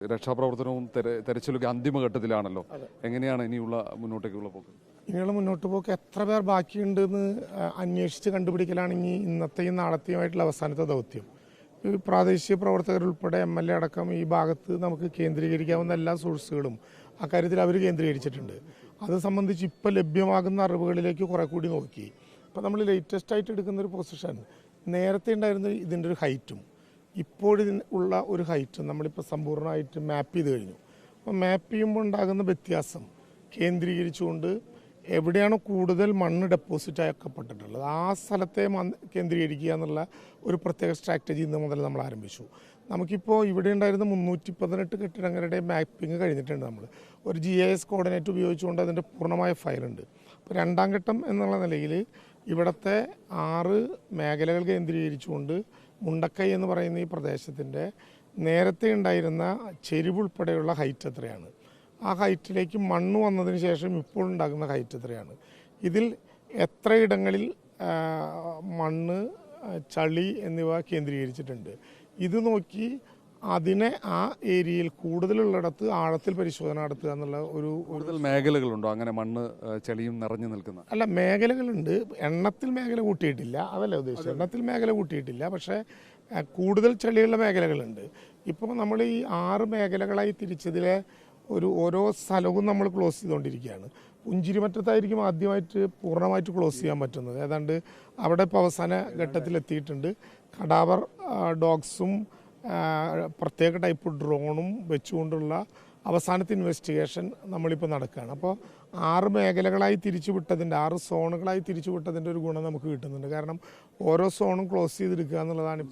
രക്ഷാപ്രവർത്തനവും തെരച്ചിലൊക്കെ അന്തിമഘട്ടത്തിലാണല്ലോ. എങ്ങനെയാണ് ഇനിയുള്ള മുന്നോട്ടേക്കുള്ള പോക്ക്? ഇനിയുള്ള മുന്നോട്ട് പോക്ക് എത്ര പേർ ബാക്കിയുണ്ടെന്ന് അന്വേഷിച്ച് കണ്ടുപിടിക്കലാണ് ഇനി ഇന്നത്തെയും നാളത്തെയുമായിട്ടുള്ള അവസാനത്തെ ദൗത്യം. ഈ പ്രാദേശിക പ്രവർത്തകരുൾപ്പെടെ MLA അടക്കം ഈ ഭാഗത്ത് നമുക്ക് കേന്ദ്രീകരിക്കാവുന്ന എല്ലാ സോഴ്സുകളും അക്കാര്യത്തിൽ അവർ കേന്ദ്രീകരിച്ചിട്ടുണ്ട്. അത് സംബന്ധിച്ച് ഇപ്പോൾ ലഭ്യമാകുന്ന അറിവുകളിലേക്ക് കുറെ കൂടി നോക്കി. ഇപ്പോൾ നമ്മൾ ലേറ്റസ്റ്റ് ആയിട്ട് എടുക്കുന്നൊരു പൊസിഷൻ നേരത്തെ ഉണ്ടായിരുന്ന ഇതിൻ്റെ ഒരു ഹൈറ്റും ഉള്ള ഒരു ഹൈറ്റും നമ്മളിപ്പോൾ സമ്പൂർണ്ണമായിട്ട് മാപ്പ് ചെയ്ത് കഴിഞ്ഞു. അപ്പോൾ മാപ്പ് ചെയ്യുമ്പോൾ ഉണ്ടാകുന്ന വ്യത്യാസം കേന്ദ്രീകരിച്ചുകൊണ്ട് എവിടെയാണോ കൂടുതൽ മണ്ണ് ഡെപ്പോസിറ്റ് ആക്കപ്പെട്ടിട്ടുള്ളത് ആ സ്ഥലത്തെ കേന്ദ്രീകരിക്കുക എന്നുള്ള ഒരു പ്രത്യേക സ്ട്രാറ്റജി ഇന്ന് മുതൽ നമ്മൾ ആരംഭിച്ചു. നമുക്കിപ്പോൾ ഇവിടെ ഉണ്ടായിരുന്ന 318 കെട്ടിടങ്ങളുടെ മാപ്പിംഗ് കഴിഞ്ഞിട്ടുണ്ട്. നമ്മൾ ഒരു GIS കോർഡിനേറ്റ് ഉപയോഗിച്ചുകൊണ്ട് അതിൻ്റെ പൂർണ്ണമായ ഫയലുണ്ട്. അപ്പോൾ രണ്ടാം ഘട്ടം എന്നുള്ള നിലയിൽ ഇവിടുത്തെ 6 മേഖലകൾ കേന്ദ്രീകരിച്ചുകൊണ്ട് മുണ്ടക്കൈ എന്ന് പറയുന്ന ഈ പ്രദേശത്തിൻ്റെ നേരത്തെ ഉണ്ടായിരുന്ന ചെരിവുൾപ്പെടെയുള്ള ഹൈറ്റ് എത്രയാണ്, ആ ഹൈറ്റിലേക്ക് മണ്ണ് വന്നതിന് ശേഷം ഇപ്പോൾ ഉണ്ടാകുന്ന ഹൈറ്റ് എത്രയാണ്, ഇതിൽ എത്ര ഇടങ്ങളിൽ മണ്ണ്, ചളി എന്നിവ കേന്ദ്രീകരിച്ചിട്ടുണ്ട്, ഇത് നോക്കി അതിനെ ആ ഏരിയയിൽ കൂടുതലുള്ളിടത്ത് ആഴത്തിൽ പരിശോധന നടത്തുക എന്നുള്ള ഒരു കൂടുതൽ മേഖലകളുണ്ടോ അങ്ങനെ മണ്ണ് ചെളിയും നിറഞ്ഞു നിൽക്കുന്ന? അല്ല, മേഖലകളുണ്ട്. എണ്ണത്തിൽ മേഖല കൂട്ടിയിട്ടില്ല, അതല്ല ഉദ്ദേശിച്ചത്. എണ്ണത്തിൽ മേഖല കൂട്ടിയിട്ടില്ല, പക്ഷേ കൂടുതൽ ചെളിയുള്ള മേഖലകളുണ്ട്. ഇപ്പോൾ നമ്മൾ ഈ 6 മേഖലകളായി തിരിച്ചതിലെ ഓരോ സ്ഥലവും നമ്മൾ ക്ലോസ് ചെയ്തുകൊണ്ടിരിക്കുകയാണ്. പുഞ്ചിരിമറ്റത്തായിരിക്കും ആദ്യമായിട്ട് പൂർണ്ണമായിട്ട് ക്ലോസ് ചെയ്യാൻ പറ്റുന്നത്. ഏതാണ്ട് അവിടെ ഇപ്പോൾ അവസാന ഘട്ടത്തിലെത്തിയിട്ടുണ്ട്. കടാവർ ഡോഗ്സും പ്രത്യേക ടൈപ്പ് ഡ്രോണും വെച്ചുകൊണ്ടുള്ള അവസാനത്തെ ഇൻവെസ്റ്റിഗേഷൻ നമ്മളിപ്പോൾ നടക്കുകയാണ്. അപ്പോൾ 6 മേഖലകളായി തിരിച്ചുവിട്ടതിൻ്റെ 6 സോണുകളായി തിരിച്ചുവിട്ടതിൻ്റെ ഒരു ഗുണം നമുക്ക് കിട്ടുന്നുണ്ട്. കാരണം ഓരോ സോണും ക്ലോസ് ചെയ്തെടുക്കുക എന്നുള്ളതാണ്.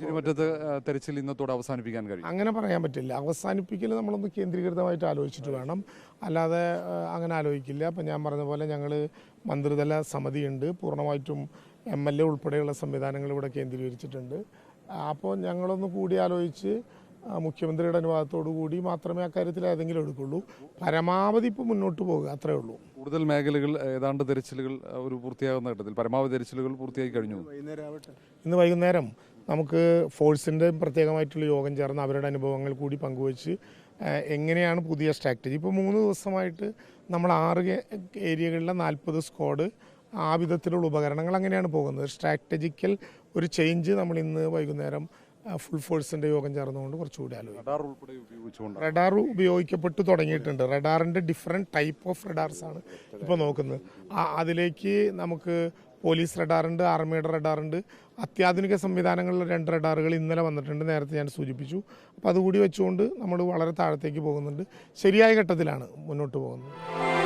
തെരച്ചിൽ ഇന്നത്തോടെ അവസാനിപ്പിക്കാൻ കഴിയും അങ്ങനെ പറയാൻ പറ്റില്ല. അവസാനിപ്പിക്കൽ നമ്മളൊന്ന് കേന്ദ്രീകൃതമായിട്ട് ആലോചിച്ചിട്ട് വേണം, അല്ലാതെ അങ്ങനെ ആലോചിക്കില്ല. അപ്പം ഞാൻ പറഞ്ഞ പോലെ ഞങ്ങൾ മന്ത്രിതല സമിതിയുണ്ട്, പൂർണ്ണമായിട്ടും MLA ഉൾപ്പെടെയുള്ള സംവിധാനങ്ങൾ ഇവിടെ കേന്ദ്രീകരിച്ചിട്ടുണ്ട്. അപ്പോൾ ഞങ്ങളൊന്ന് കൂടി ആലോചിച്ച് മുഖ്യമന്ത്രിയുടെ അനുവാദത്തോടു കൂടി മാത്രമേ അക്കാര്യത്തിൽ ഏതെങ്കിലും എടുക്കുള്ളൂ. പരമാവധി ഇപ്പോൾ മുന്നോട്ട് പോകുക, അത്രേ ഉള്ളൂ. കൂടുതൽ മേഖലകൾ ഏതാണ്ട് തെരച്ചിലുകൾ ഒരു പൂർത്തിയാകുന്ന ഘട്ടത്തിൽ പരമാവധി തെരച്ചിലുകൾ പൂർത്തിയായി കഴിഞ്ഞു. ഇന്ന് വൈകുന്നേരം നമുക്ക് ഫോഴ്സിൻ്റെ പ്രത്യേകമായിട്ടുള്ള യോഗം ചേർന്ന് അവരുടെ അനുഭവങ്ങൾ കൂടി പങ്കുവച്ച് എങ്ങനെയാണ് പുതിയ സ്ട്രാറ്റജി. ഇപ്പോൾ 3 ദിവസമായിട്ട് നമ്മൾ 6 ഏരിയകളിലെ 40 സ്ക്വാഡ് ആ വിധത്തിലുള്ള ഉപകരണങ്ങൾ അങ്ങനെയാണ് പോകുന്നത്. സ്ട്രാറ്റജിക്കൽ ഒരു ചേഞ്ച് നമ്മൾ ഇന്ന് വൈകുന്നേരം ഫുൾ ഫോഴ്സിൻ്റെ യോഗം ചേർന്നുകൊണ്ട് കുറച്ചുകൂടി ആലോചിക്കും. റഡാർ ഉപയോഗിക്കപ്പെട്ടു തുടങ്ങിയിട്ടുണ്ട്. റഡാറിൻ്റെ ഡിഫറെൻറ്റ് ടൈപ്പ് ഓഫ് റഡാർസാണ് ഇപ്പോൾ നോക്കുന്നത്. അതിലേക്ക് നമുക്ക് പോലീസ് റഡാറുണ്ട്, ആർമിയുടെ റഡാറുണ്ട്, അത്യാധുനിക സംവിധാനങ്ങളിലെ 2 റഡാറുകൾ ഇന്നലെ വന്നിട്ടുണ്ട്, നേരത്തെ ഞാൻ സൂചിപ്പിച്ചു. അപ്പോൾ അതുകൂടി വെച്ചുകൊണ്ട് നമ്മൾ വളരെ താഴത്തേക്ക് പോകുന്നുണ്ട്. ശരിയായ ഘട്ടത്തിലാണ് മുന്നോട്ട് പോകുന്നത്.